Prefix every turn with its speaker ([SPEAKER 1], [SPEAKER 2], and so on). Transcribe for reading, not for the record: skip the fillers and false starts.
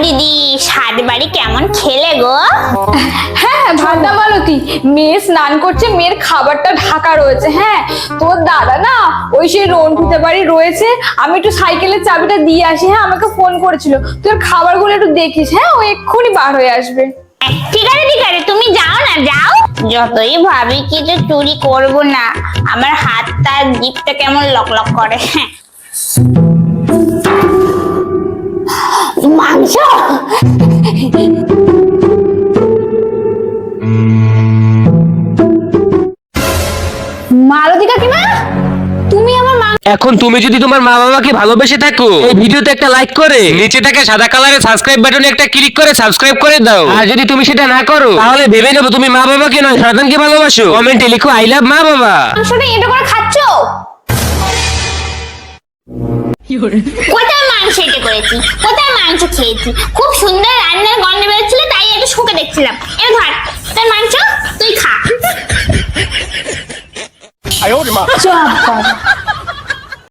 [SPEAKER 1] দিদি, সাত বাড়ি কেমন খেলে গো?
[SPEAKER 2] হ্যাঁ ভাবনা মালতী, মেয়ে স্নান করছে, মেয়ের খাবারটা ঢাকা রয়েছে। হ্যাঁ তোর দাদা না ওই সেই রন্টুতে বাড়ি রয়েছে, আমি একটু সাইকেলের চাবিটা দিয়ে আসি। হ্যাঁ আমাকে ফোন করেছিল, তোর খাবারগুলো একটু দেখিস। হ্যাঁ ও এক্ষুনি বার হয়ে আসবে।
[SPEAKER 1] ঠিক আছে, তুমি যাও না, যাও। যতই ভাবি কিছু চুরি করব না, আমার হাতটা জিভটা কেমন লকলক করে। হ্যাঁ, মাংস।
[SPEAKER 2] মালতী কাকিমা, তুমি আমার
[SPEAKER 3] এখন তুমি যদি তোমার মা বাবাকে ভালোবেসে থাকো, এই ভিডিওতে একটা লাইক করে নিচে থাকা সাদা কালারের সাবস্ক্রাইব বাটনে একটা ক্লিক করে সাবস্ক্রাইব করে দাও। আর যদি তুমি সেটা না করো তাহলে ভেবে নেবো তুমি মা বাবাকে নয় সন্তানকে ভালোবাসো। কমেন্টে লিখো আই লাভ মা বাবা।
[SPEAKER 2] মাংসটা এটা করে খাচ্ছ?
[SPEAKER 1] কোথায় মাংস এটা করেছি, কোথায় মাংস খেয়েছি? খুব সুন্দর রান্নার গন্ধ বেরোচ্ছিল, তাই একটু শুকে দেখছিলাম। এ ধর তোর মাংস, তুই খা।
[SPEAKER 2] চপ